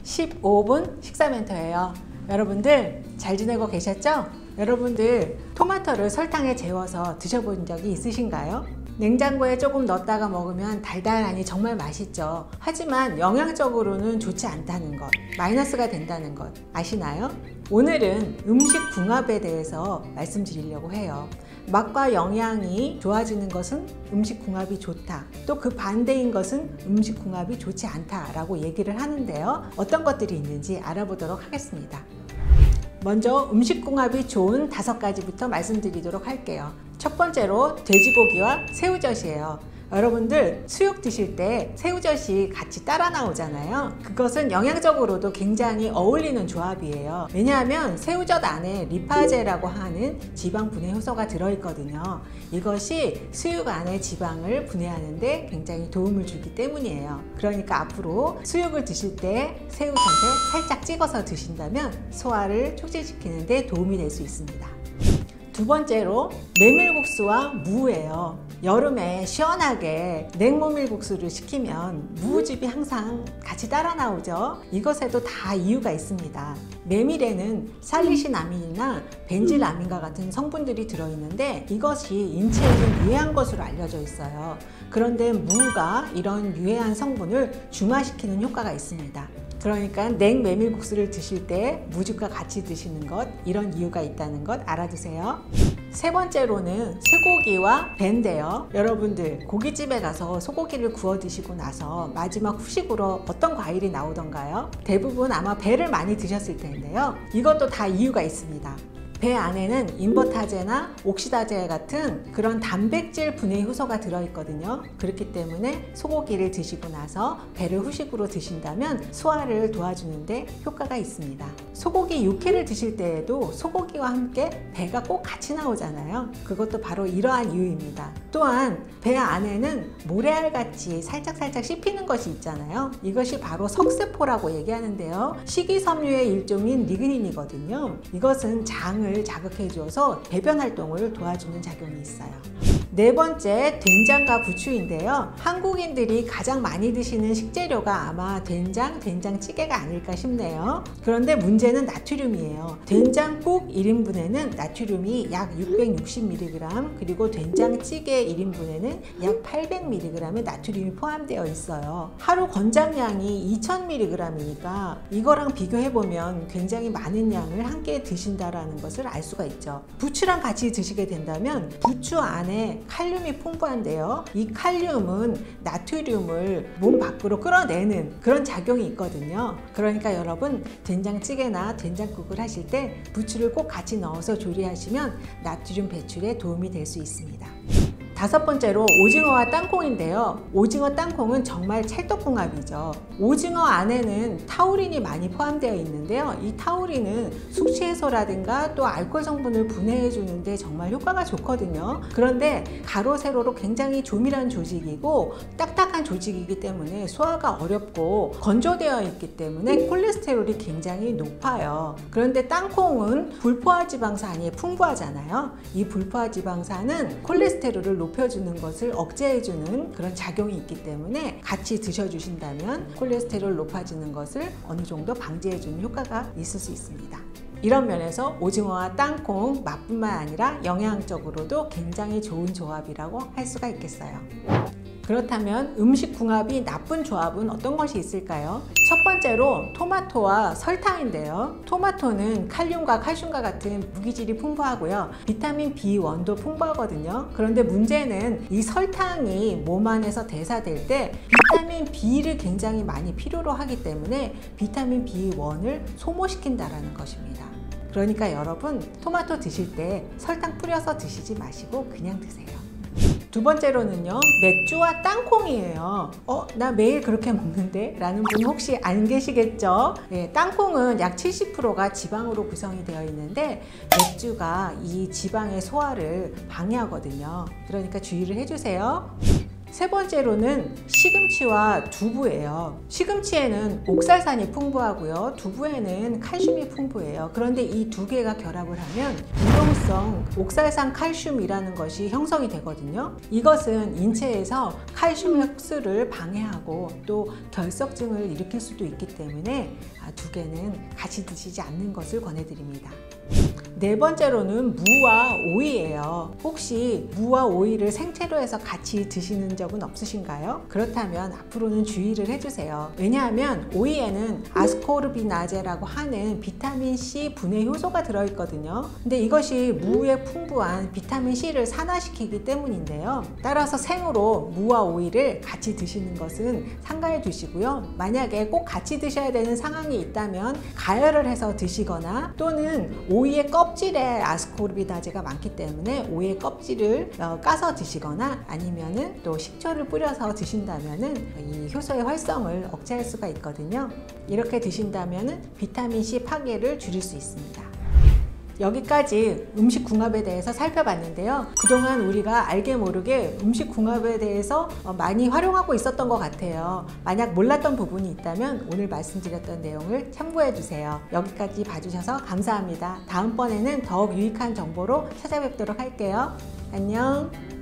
15분 식사 멘토예요. 여러분들 잘 지내고 계셨죠? 여러분들 토마토를 설탕에 재워서 드셔본 적이 있으신가요? 냉장고에 조금 넣었다가 먹으면 달달하니 정말 맛있죠. 하지만 영양적으로는 좋지 않다는 것, 마이너스가 된다는 것 아시나요? 오늘은 음식 궁합에 대해서 말씀드리려고 해요. 맛과 영양이 좋아지는 것은 음식 궁합이 좋다. 또 그 반대인 것은 음식 궁합이 좋지 않다라고 얘기를 하는데요. 어떤 것들이 있는지 알아보도록 하겠습니다. 먼저 음식 궁합이 좋은 5가지부터 말씀드리도록 할게요. 첫 번째로 돼지고기와 새우젓이에요. 여러분들 수육 드실 때 새우젓이 같이 따라 나오잖아요. 그것은 영양적으로도 굉장히 어울리는 조합이에요. 왜냐하면 새우젓 안에 리파제라고 하는 지방 분해 효소가 들어있거든요. 이것이 수육 안에 지방을 분해하는데 굉장히 도움을 주기 때문이에요. 그러니까 앞으로 수육을 드실 때 새우젓에 살짝 찍어서 드신다면 소화를 촉진시키는 데 도움이 될 수 있습니다. 두 번째로 메밀국수와 무예요. 여름에 시원하게 냉모밀국수를 시키면 무즙이 항상 같이 따라 나오죠. 이것에도 다 이유가 있습니다. 메밀에는 살리시나민이나 벤질아민과 같은 성분들이 들어있는데 이것이 인체에는 유해한 것으로 알려져 있어요. 그런데 무가 이런 유해한 성분을 중화시키는 효과가 있습니다. 그러니까 냉메밀국수를 드실 때 무즙과 같이 드시는 것, 이런 이유가 있다는 것 알아두세요. 세 번째로는 쇠고기와 배인데요. 여러분들 고깃집에 가서 소고기를 구워 드시고 나서 마지막 후식으로 어떤 과일이 나오던가요? 대부분 아마 배를 많이 드셨을 텐데요. 이것도 다 이유가 있습니다. 배 안에는 인버타제나 옥시다제 같은 그런 단백질 분해 효소가 들어있거든요. 그렇기 때문에 소고기를 드시고 나서 배를 후식으로 드신다면 소화를 도와주는데 효과가 있습니다. 소고기 육회를 드실 때에도 소고기와 함께 배가 꼭 같이 나오잖아요. 그것도 바로 이러한 이유입니다. 또한 배 안에는 모래알같이 살짝 씹히는 것이 있잖아요. 이것이 바로 석쇠포라고 얘기하는데요. 식이섬유의 일종인 리그닌이거든요. 이것은 장을 자극해 주어서 배변 활동을 도와주는 작용이 있어요. 네 번째, 된장과 부추인데요. 한국인들이 가장 많이 드시는 식재료가 아마 된장찌개가 아닐까 싶네요. 그런데 문제는 나트륨이에요. 된장국 1인분에는 나트륨이 약 660mg, 그리고 된장찌개 1인분에는 약 800mg의 나트륨이 포함되어 있어요. 하루 권장량이 2000mg이니까 이거랑 비교해보면 굉장히 많은 양을 함께 드신다는 것을 알 수가 있죠. 부추랑 같이 드시게 된다면 부추 안에 칼륨이 풍부한데요. 이 칼륨은 나트륨을 몸 밖으로 끌어내는 그런 작용이 있거든요. 그러니까 여러분 된장찌개나 된장국을 하실 때 부추를 꼭 같이 넣어서 조리하시면 나트륨 배출에 도움이 될 수 있습니다. 다섯 번째로 오징어와 땅콩인데요. 오징어, 땅콩은 정말 찰떡궁합이죠. 오징어 안에는 타우린이 많이 포함되어 있는데요. 이 타우린은 숙취해소라든가 또 알코올 성분을 분해해 주는데 정말 효과가 좋거든요. 그런데 가로 세로로 굉장히 조밀한 조직이고 딱딱한 조직이기 때문에 소화가 어렵고 건조되어 있기 때문에 콜레스테롤이 굉장히 높아요. 그런데 땅콩은 불포화 지방산이 풍부하잖아요. 이 불포화 지방산은 콜레스테롤을 높여주는 것을 억제해주는 그런 작용이 있기 때문에 같이 드셔주신다면 콜레스테롤 높아지는 것을 어느 정도 방지해주는 효과가 있을 수 있습니다. 이런 면에서 오징어와 땅콩 맛뿐만 아니라 영양적으로도 굉장히 좋은 조합이라고 할 수가 있겠어요. 그렇다면 음식 궁합이 나쁜 조합은 어떤 것이 있을까요? 첫 번째로 토마토와 설탕인데요. 토마토는 칼륨과 칼슘과 같은 무기질이 풍부하고요. 비타민 B1도 풍부하거든요. 그런데 문제는 이 설탕이 몸 안에서 대사될 때 비타민 B를 굉장히 많이 필요로 하기 때문에 비타민 B1을 소모시킨다는 것입니다. 그러니까 여러분 토마토 드실 때 설탕 뿌려서 드시지 마시고 그냥 드세요. 두 번째로는요, 맥주와 땅콩이에요. 나 매일 그렇게 먹는데? 라는 분 혹시 안 계시겠죠? 네, 땅콩은 약 70%가 지방으로 구성이 되어 있는데 맥주가 이 지방의 소화를 방해하거든요. 그러니까 주의를 해주세요. 세 번째로는 시금치와 두부예요. 시금치에는 옥살산이 풍부하고요. 두부에는 칼슘이 풍부해요. 그런데 이 두 개가 결합을 하면 유용성 옥살산 칼슘이라는 것이 형성이 되거든요. 이것은 인체에서 칼슘 흡수를 방해하고 또 결석증을 일으킬 수도 있기 때문에 두 개는 같이 드시지 않는 것을 권해드립니다. 네 번째로는 무와 오이예요. 혹시 무와 오이를 생채로 해서 같이 드시는 적은 없으신가요? 그렇다면 앞으로는 주의를 해주세요. 왜냐하면 오이에는 아스코르비나제라고 하는 비타민C 분해 효소가 들어있거든요. 근데 이것이 무에 풍부한 비타민C를 산화시키기 때문인데요. 따라서 생으로 무와 오이를 같이 드시는 것은 삼가해 두시고요. 만약에 꼭 같이 드셔야 되는 상황이 있다면 가열을 해서 드시거나 또는 오이의 껍질에 아스코르비나제가 많기 때문에 오이의 껍질을 까서 드시거나 아니면은 또 식초를 뿌려서 드신다면은 이 효소의 활성을 억제할 수가 있거든요. 이렇게 드신다면은 비타민C 파괴를 줄일 수 있습니다. 여기까지 음식궁합에 대해서 살펴봤는데요. 그동안 우리가 알게 모르게 음식궁합에 대해서 많이 활용하고 있었던 것 같아요. 만약 몰랐던 부분이 있다면 오늘 말씀드렸던 내용을 참고해 주세요. 여기까지 봐주셔서 감사합니다. 다음번에는 더욱 유익한 정보로 찾아뵙도록 할게요. 안녕.